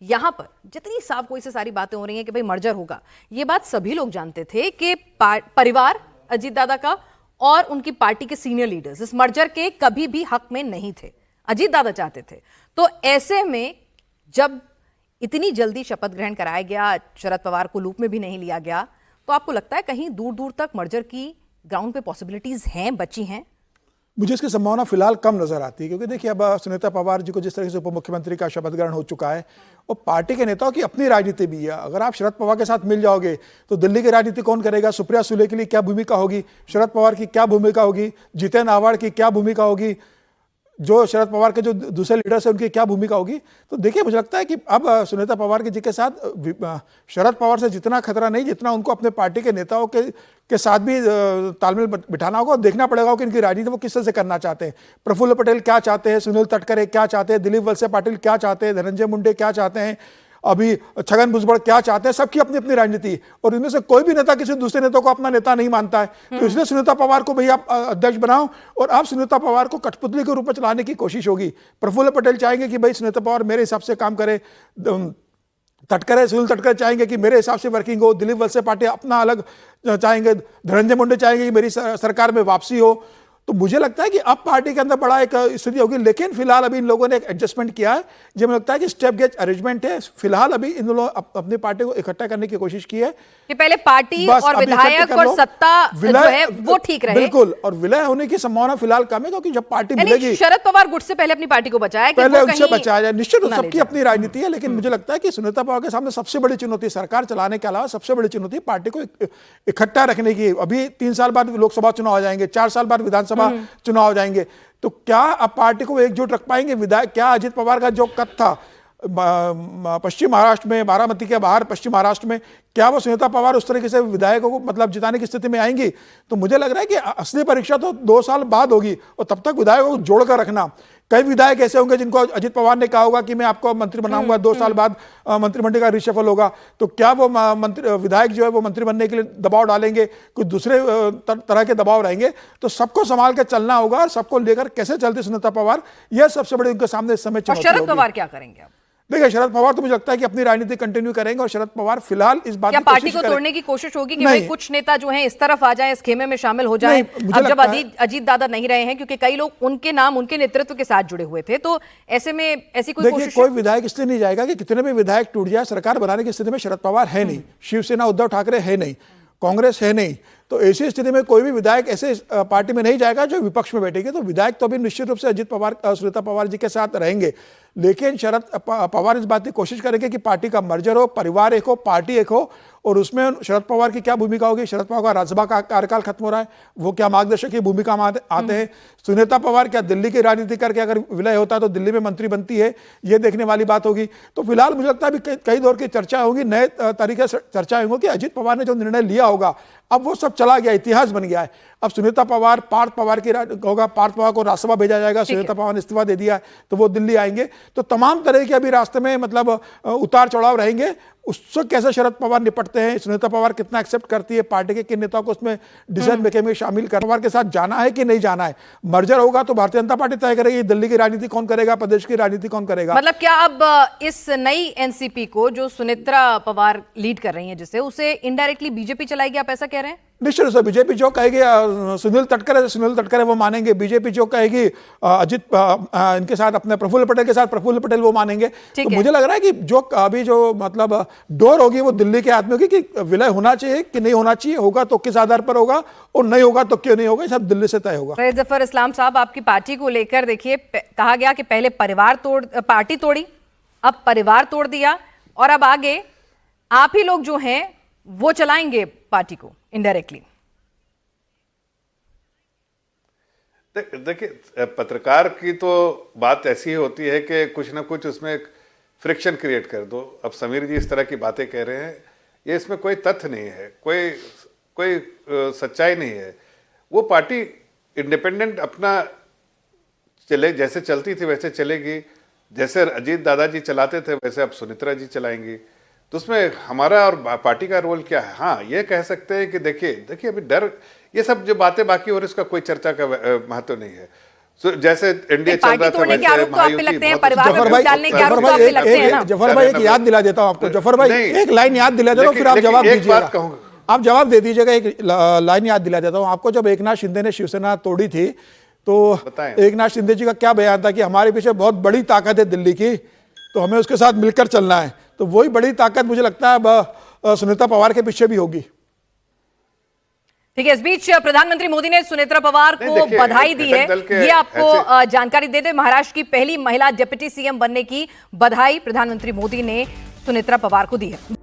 यहां पर जितनी साफ कोई से सारी बातें हो रही हैं कि भाई मर्जर होगा, ये बात सभी लोग जानते थे कि परिवार अजीत दादा का और उनकी पार्टी के सीनियर लीडर्स इस मर्जर के कभी भी हक में नहीं थे, अजीत दादा चाहते थे। तो ऐसे में जब इतनी जल्दी शपथ ग्रहण कराया गया, शरद पवार को लूप में भी नहीं लिया गया, तो आपको लगता है कहीं दूर दूर तक मर्जर की ग्राउंड पे पॉसिबिलिटीज हैं, बची हैं? मुझे इसकी संभावना फिलहाल कम नजर आती है, क्योंकि देखिए अब सुनीता पवार जी को जिस तरह से उप मुख्यमंत्री का शपथ ग्रहण हो चुका है और पार्टी के नेताओं की अपनी राजनीति भी है। अगर आप शरद पवार के साथ मिल जाओगे तो दिल्ली की राजनीति कौन करेगा, सुप्रिया सुले के लिए क्या भूमिका होगी, शरद पवार की क्या भूमिका होगी, जितेंद्र आव्हाड की क्या भूमिका होगी, जो शरद पवार के जो दूसरे लीडर्स हैं उनकी क्या भूमिका होगी। तो देखिए मुझे लगता है कि अब सुनीता पवार जी के साथ शरद पवार से जितना खतरा नहीं, जितना उनको अपने पार्टी के नेताओं के साथ भी तालमेल बिठाना होगा और देखना पड़ेगा कि इनकी राजनीति वो किस तरह से करना चाहते हैं। प्रफुल्ल पटेल क्या चाहते हैं, सुनील तटकरे क्या चाहते हैं, दिलीप वलसे पाटिल क्या चाहते हैं, धनंजय मुंडे क्या चाहते हैं, अभी छगन भुजबल क्या चाहते हैं। सबकी अपनी अपनी राजनीति, और इनमें से कोई भी नेता किसी दूसरे नेता को अपना नेता नहीं मानता है। तो इसलिए सुनीता पवार को भैया अध्यक्ष बनाओ और आप सुनीता पवार को कठपुतली के रूप में चलाने की कोशिश होगी। प्रफुल्ल पटेल चाहेंगे कि भाई सुनीता पवार मेरे हिसाब से काम करे, सुनील तटकरे चाहेंगे कि मेरे हिसाब से वर्किंग हो, दिलीप वलसे पाटिल अपना अलग चाहेंगे, धनंजय मुंडे चाहेंगे कि मेरी सरकार में वापसी हो। तो मुझे लगता है कि अब पार्टी के अंदर बड़ा एक स्थिति होगी, लेकिन फिलहाल अभी इन लोगों ने एक एडजस्टमेंट किया है जो मुझे लगता है कि स्टेप गेज अरेंजमेंट है। फिलहाल अभी इन लोगों अपनी पार्टी को इकट्ठा करने की कोशिश की है कि पहले पार्टी और विधायक और सत्ता जो है वो ठीक रहे। बिल्कुल, और विलय होने की संभावना फिलहाल कम है, क्योंकि जब पार्टी मिलेगी। शरद पवार गुट से पहले अपनी पार्टी को बचाया, पहले उनसे बचाया जाए। निश्चित रूप सबकी अपनी राजनीति है, लेकिन मुझे लगता है कि सुनीता पवार के सामने सबसे बड़ी चुनौती सरकार चलाने के अलावा सबसे बड़ी चुनौती पार्टी को इकट्ठा रखने की। अभी 3 साल बाद लोकसभा चुनाव आ जाएंगे, 4 साल बाद विधानसभा चुनाव जाएंगे, तो क्या अब पार्टी को एकजुट रख पाएंगे विधायक? क्या अजित पवार का जो कद था पश्चिम महाराष्ट्र में, बारामती के बाहर पश्चिम महाराष्ट्र में, क्या वो सुनीता पवार उस तरीके से विधायकों को मतलब जिताने की स्थिति में आएंगी? तो मुझे लग रहा है कि असली परीक्षा तो 2 साल बाद होगी, और तब तक विधायकों को जोड़कर रखना। कई विधायक ऐसे होंगे जिनको अजित पवार ने कहा होगा कि मैं आपको मंत्री बनाऊंगा, 2 साल बाद मंत्रिमंडल का रिशफल होगा, तो क्या वो विधायक जो है वो मंत्री बनने के लिए दबाव डालेंगे, कुछ दूसरे तरह के दबाव रहेंगे? तो सबको संभाल के चलना होगा, और सबको लेकर कैसे चलती सुनीता पवार, यह सबसे बड़े उनके सामने इस समय चुनौती होगी। शरद पवार क्या करेंगे? देखिए शरद पवार तो मुझे लगता है कि अपनी राजनीति कंटिन्यू करेंगे, और शरद पवार फिलहाल इस बात की पार्टी को तोड़ने की कोशिश होगी कि भाई कुछ नेता जो हैं इस तरफ आ जाएं, इस खेमे में शामिल हो जाएं। अब जब अजीत दादा नहीं रहे हैं, क्योंकि कई लोग उनके नाम उनके नेतृत्व के साथ जुड़े हुए थे, तो ऐसे में ऐसी कोई कोशिश? कोई विधायक इसलिए नहीं जाएगा कि कितने भी विधायक टूट जाए, सरकार बनाने की स्थिति में शरद पवार है नहीं, शिवसेना उद्धव ठाकरे है नहीं, कांग्रेस है नहीं। तो ऐसी स्थिति में कोई भी विधायक ऐसे पार्टी में नहीं जाएगा जो विपक्ष में बैठेगी। तो विधायक तो अभी निश्चित रूप से अजित पवार, सुनीता पवार जी के साथ रहेंगे, लेकिन शरद पवार इस बात की कोशिश करेंगे कि पार्टी का मर्जर हो, परिवार एक हो, पार्टी एक हो, और उसमें शरद पवार की क्या भूमिका होगी। शरद पवार का राज्यसभा का कार्यकाल खत्म हो रहा है, वो क्या मार्गदर्शक की भूमिका में आते हैं। सुनीता पवार क्या दिल्ली की राजनीति करके अगर विलय होता है तो दिल्ली में मंत्री बनती है, ये देखने वाली बात होगी। तो फिलहाल मुझे लगता है अभी कई दौर की चर्चा होगी, नए तरीके से चर्चा होगी कि अजित पवार ने जो निर्णय लिया होगा अब वो सब चला गया, इतिहास बन गया है। अब सुनीता पवार, पार्थ पवार की होगा, पार्थ पवार को राज्यसभा भेजा जाएगा, सुनीता पवार ने इस्तीफा दे दिया है तो वो दिल्ली आएंगे। तो तमाम तरह के अभी रास्ते में मतलब उतार चढ़ाव रहेंगे। उससे कैसे शरद पवार निपटते हैं, सुनीता पवार कितना एक्सेप्ट करती है, पार्टी के किन नेताओं को उसमें डिसीजन मेकिंग में शामिल कर, पवार के साथ जाना है कि नहीं जाना है। मर्जर होगा तो भारतीय जनता पार्टी तय करेगी, दिल्ली की राजनीति कौन करेगा, प्रदेश की राजनीति कौन करेगा। मतलब क्या अब इस नई एनसीपी को जो सुनीता पवार लीड कर रही है, जिसे उसे इनडायरेक्टली बीजेपी चलाएगी, आप ऐसा कह रहे हैं? निश्चित रूप से बीजेपी जो कहेगी सुनील तटकरे वो मानेंगे, बीजेपी जो कहेगी अजित इनके साथ अपने प्रफुल्ल पटेल के साथ प्रफुल्ल पटेल वो मानेंगे। तो मुझे लग रहा है कि जो अभी जो मतलब डोर होगी वो दिल्ली के हाथ में होगी कि विलय होना चाहिए कि नहीं होना चाहिए, होगा तो किस आधार पर होगा, और नहीं होगा तो क्यों नहीं होगा, सब दिल्ली से तय होगा। जफर इस्लाम साहब, आपकी पार्टी को लेकर देखिए, कहा गया कि पहले पार्टी तोड़ी, अब परिवार तोड़ दिया, और अब आगे आप ही लोग जो हैं वो चलाएंगे पार्टी को इनडायरेक्टली। देखिए पत्रकार की तो बात ऐसी होती है कि कुछ ना कुछ उसमें फ्रिक्शन क्रिएट कर दो। अब समीर जी इस तरह की बातें कह रहे हैं, ये इसमें कोई तथ्य नहीं है, कोई सच्चाई नहीं है। वो पार्टी इंडिपेंडेंट अपना चले, जैसे चलती थी वैसे चलेगी, जैसे अजीत दादाजी चलाते थे वैसे अब सुनीता जी चलाएंगी। तो उसमें हमारा और पार्टी का रोल क्या है? हाँ, ये कह सकते हैं कि देखिए अभी डर, ये सब जो बातें बाकी हो रही, इसका कोई चर्चा का महत्व नहीं है। जैसे एनडीए चल पार्टी रहा था तोड़ने के वैसे आरोप तो आप पे महायुति लगते हैं, बहुत परिवार में जफर फूट भाई, डालने के जफर आरोप तो भाई आप पे लगते हैं ना। जफर भाई एक याद दिला देता हूं आपको। जफर भाई नहीं। एक लाइन याद दिला देता हूं, फिर आप लेकिन जवाब एक बात दीजिएगा। कहूंगा। आप जवाब दे दीजिएगा। एक लाइन याद दिला देता हूं आपको। जब एकनाथ शिंदे ने शिवसेना तोड़ी थी तो बताएं। एकनाथ शिंदे जी का क्या बयान था कि हमारे पीछे बहुत बड़ी ताकत है दिल्ली की, तो हमें उसके साथ मिलकर चलना है। तो वही बड़ी ताकत मुझे लगता है सुनीता पवार के पीछे भी होगी। ठीक है, इस बीच प्रधानमंत्री मोदी ने सुनेत्रा पवार नहीं, को देखिए, बधाई एक दी घटक है। दल के ये आपको ऐसे- जानकारी देते, महाराष्ट्र की पहली महिला डिप्टी सीएम बनने की बधाई प्रधानमंत्री मोदी ने सुनेत्रा पवार को दी है।